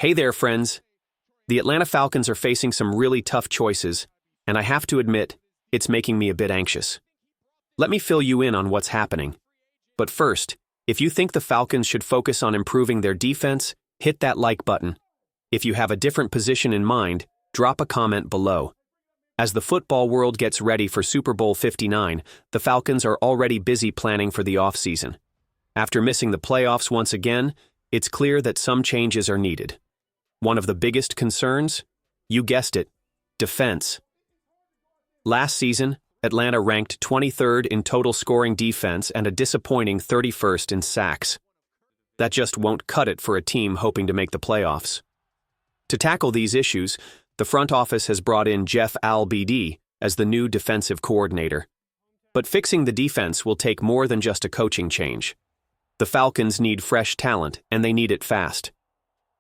Hey there, friends. The Atlanta Falcons are facing some really tough choices, and I have to admit, it's making me a bit anxious. Let me fill you in on what's happening. But first, if you think the Falcons should focus on improving their defense, hit that like button. If you have a different position in mind, drop a comment below. As the football world gets ready for Super Bowl 59, the Falcons are already busy planning for the offseason. After missing the playoffs once again, it's clear that some changes are needed. One of the biggest concerns? You guessed it, defense. Last season, Atlanta ranked 23rd in total scoring defense and a disappointing 31st in sacks. That just won't cut it for a team hoping to make the playoffs. To tackle these issues, the front office has brought in Jeff Albd as the new defensive coordinator. But fixing the defense will take more than just a coaching change. The Falcons need fresh talent, and they need it fast.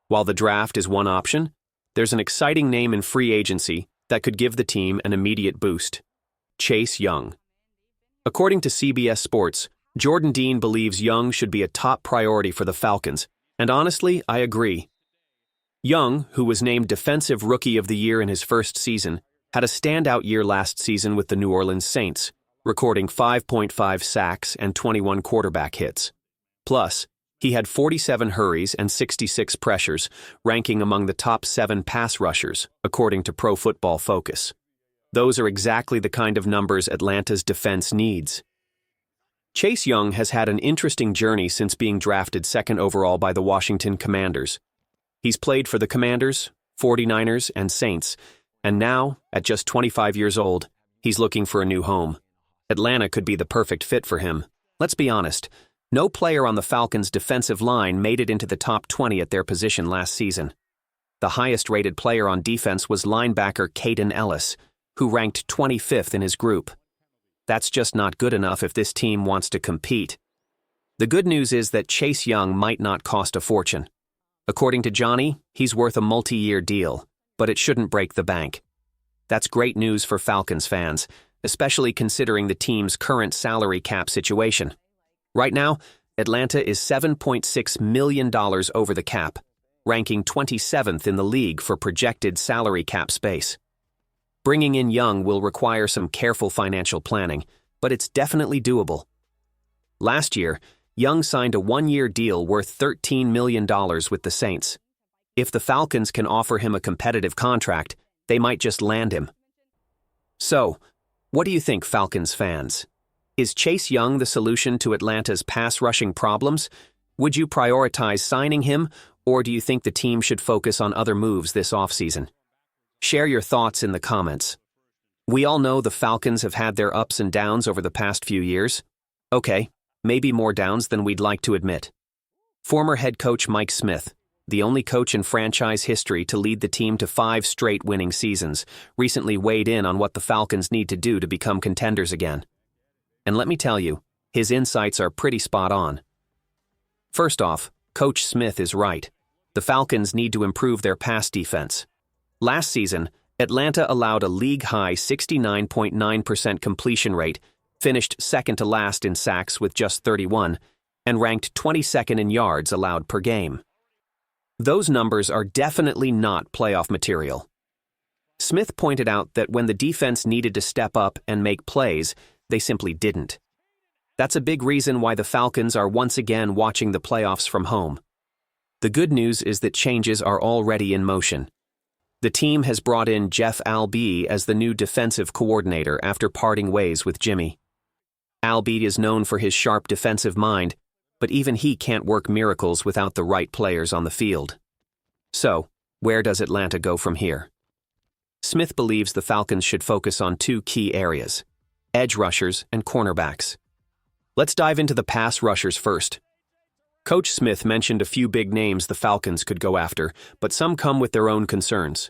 While the draft is one option, there's an exciting name in free agency that could give the team an immediate boost: Chase Young. According to CBS Sports, Jordan Dean believes Young should be a top priority for the Falcons, and honestly, I agree. Young, who was named Defensive Rookie of the Year in his first season, had a standout year last season with the New Orleans Saints, recording 5.5 sacks and 21 quarterback hits. Plus, he had 47 hurries and 66 pressures, ranking among the top 7 pass rushers, according to Pro Football Focus. Those are exactly the kind of numbers Atlanta's defense needs. Chase Young has had an interesting journey since being drafted second overall by the Washington Commanders. He's played for the Commanders, 49ers, and Saints, and now, at just 25 years old, he's looking for a new home. Atlanta could be the perfect fit for him. Let's be honest. No player on the Falcons' defensive line made it into the top 20 at their position last season. The highest-rated player on defense was linebacker Caden Ellis, who ranked 25th in his group. That's just not good enough if this team wants to compete. The good news is that Chase Young might not cost a fortune. According to Johnny, he's worth a multi-year deal, but it shouldn't break the bank. That's great news for Falcons fans, especially considering the team's current salary cap situation. Right now, Atlanta is $7.6 million over the cap, ranking 27th in the league for projected salary cap space. Bringing in Young will require some careful financial planning, but it's definitely doable. Last year, Young signed a one-year deal worth $13 million with the Saints. If the Falcons can offer him a competitive contract, they might just land him. So, what do you think, Falcons fans? Is Chase Young the solution to Atlanta's pass-rushing problems? Would you prioritize signing him, or do you think the team should focus on other moves this offseason? Share your thoughts in the comments. We all know the Falcons have had their ups and downs over the past few years. Okay, maybe more downs than we'd like to admit. Former head coach Mike Smith, the only coach in franchise history to lead the team to 5 straight winning seasons, recently weighed in on what the Falcons need to do to become contenders again. And let me tell you, his insights are pretty spot on. First off, Coach Smith is right. The Falcons need to improve their pass defense. Last season, Atlanta allowed a league-high 69.9% completion rate, finished second to last in sacks with just 31, and ranked 22nd in yards allowed per game. Those numbers are definitely not playoff material. Smith pointed out that when the defense needed to step up and make plays, they simply didn't. That's a big reason why the Falcons are once again watching the playoffs from home. The good news is that changes are already in motion. The team has brought in Jeff Albd as the new defensive coordinator after parting ways with Jimmy. Albd is known for his sharp defensive mind, but even he can't work miracles without the right players on the field. So, where does Atlanta go from here? Smith believes the Falcons should focus on 2 key areas: edge rushers and cornerbacks. Let's dive into the pass rushers first. Coach Smith mentioned a few big names the Falcons could go after, but some come with their own concerns.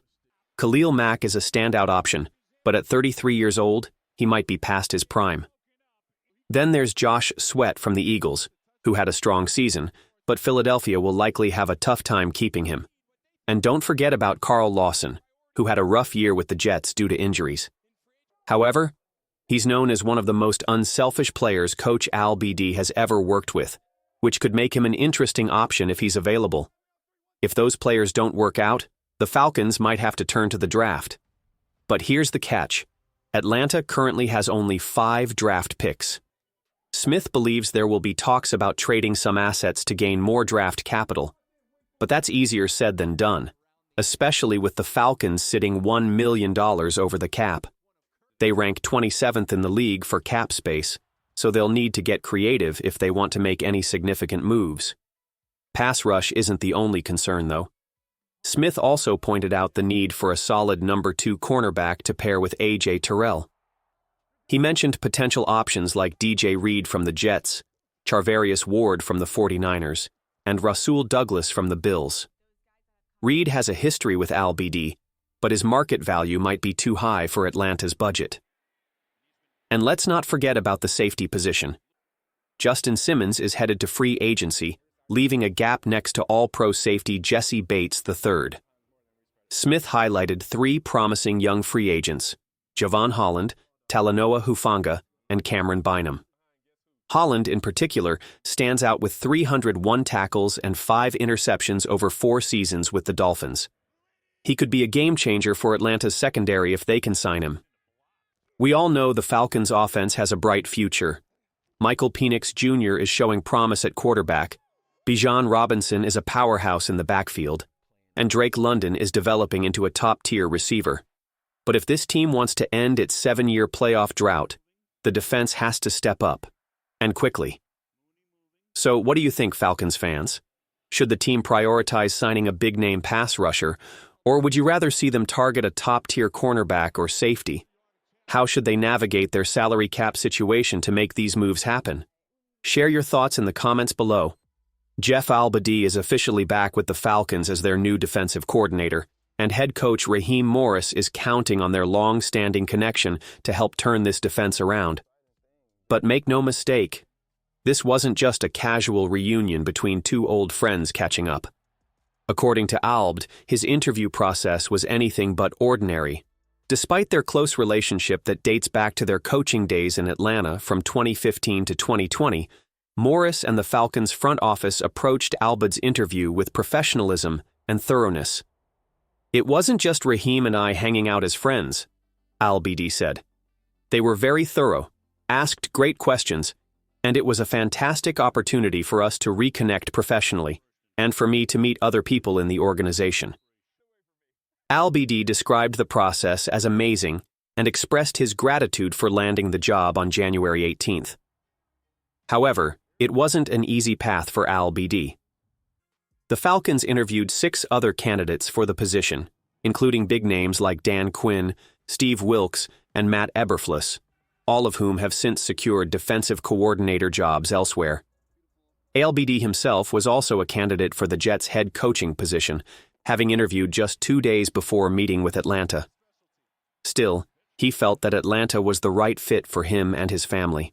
Khalil Mack is a standout option, but at 33 years old, he might be past his prime. Then there's Josh Sweat from the Eagles, who had a strong season, but Philadelphia will likely have a tough time keeping him. And don't forget about Carl Lawson, who had a rough year with the Jets due to injuries. However, he's known as one of the most unselfish players Coach Albd has ever worked with, which could make him an interesting option if he's available. If those players don't work out, the Falcons might have to turn to the draft. But here's the catch. Atlanta currently has only 5 draft picks. Smith believes there will be talks about trading some assets to gain more draft capital. But that's easier said than done, especially with the Falcons sitting $1 million over the cap. They rank 27th in the league for cap space, so they'll need to get creative if they want to make any significant moves. Pass rush isn't the only concern, though. Smith also pointed out the need for a solid number 2 cornerback to pair with A.J. Terrell. He mentioned potential options like DJ Reed from the Jets, Charvarius Ward from the 49ers, and Rasul Douglas from the Bills. Reed has a history with Al-BD, but his market value might be too high for Atlanta's budget. And let's not forget about the safety position. Justin Simmons is headed to free agency, leaving a gap next to All-Pro safety Jesse Bates III. Smith highlighted 3 promising young free agents: Javon Holland, Talanoa Hufanga, and Cameron Bynum. Holland, in particular, stands out with 301 tackles and 5 interceptions over 4 seasons with the Dolphins. He could be a game-changer for Atlanta's secondary if they can sign him. We all know the Falcons' offense has a bright future. Michael Penix Jr. is showing promise at quarterback, Bijan Robinson is a powerhouse in the backfield, and Drake London is developing into a top-tier receiver. But if this team wants to end its 7-year playoff drought, the defense has to step up, and quickly. So what do you think, Falcons fans? Should the team prioritize signing a big-name pass rusher, or would you rather see them target a top-tier cornerback or safety? How should they navigate their salary cap situation to make these moves happen? Share your thoughts in the comments below. Jeff Al-Badi is officially back with the Falcons as their new defensive coordinator, and head coach Raheem Morris is counting on their long-standing connection to help turn this defense around. But make no mistake, this wasn't just a casual reunion between 2 old friends catching up. According to Albd, his interview process was anything but ordinary. Despite their close relationship that dates back to their coaching days in Atlanta from 2015 to 2020, Morris and the Falcons' front office approached Albad's interview with professionalism and thoroughness. "It wasn't just Raheem and I hanging out as friends," Al-BD said. "They were very thorough, asked great questions, and it was a fantastic opportunity for us to reconnect professionally, and for me to meet other people in the organization." Al-BD described the process as amazing and expressed his gratitude for landing the job on January 18th. However, it wasn't an easy path for Al-BD. The Falcons interviewed 6 other candidates for the position, including big names like Dan Quinn, Steve Wilks, and Matt Eberflus, all of whom have since secured defensive coordinator jobs elsewhere. Al-BD himself was also a candidate for the Jets' head coaching position, having interviewed just 2 days before meeting with Atlanta. Still, he felt that Atlanta was the right fit for him and his family.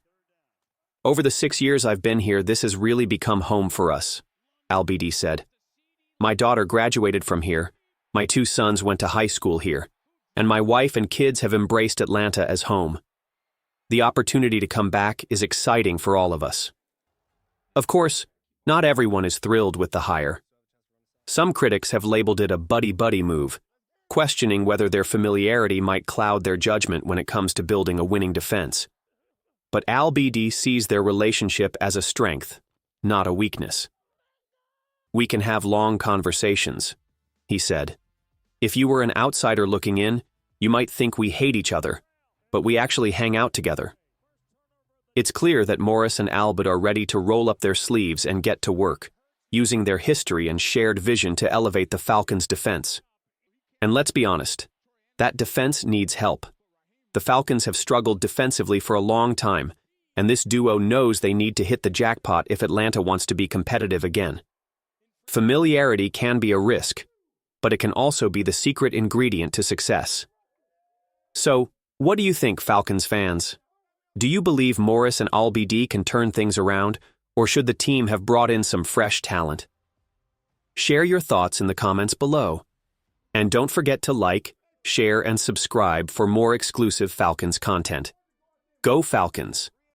"Over the 6 years I've been here, this has really become home for us," Al-BD said. "My daughter graduated from here, my 2 sons went to high school here, and my wife and kids have embraced Atlanta as home. The opportunity to come back is exciting for all of us." Of course, not everyone is thrilled with the hire. Some critics have labeled it a buddy-buddy move, questioning whether their familiarity might cloud their judgment when it comes to building a winning defense. But Al-BD sees their relationship as a strength, not a weakness. "We can have long conversations," he said. "If you were an outsider looking in, you might think we hate each other, but we actually hang out together." It's clear that Morris and Albert are ready to roll up their sleeves and get to work, using their history and shared vision to elevate the Falcons' defense. And let's be honest, that defense needs help. The Falcons have struggled defensively for a long time, and this duo knows they need to hit the jackpot if Atlanta wants to be competitive again. Familiarity can be a risk, but it can also be the secret ingredient to success. So, what do you think, Falcons fans? Do you believe Morris and Al-BD can turn things around, or should the team have brought in some fresh talent? Share your thoughts in the comments below. And don't forget to like, share, and subscribe for more exclusive Falcons content. Go Falcons!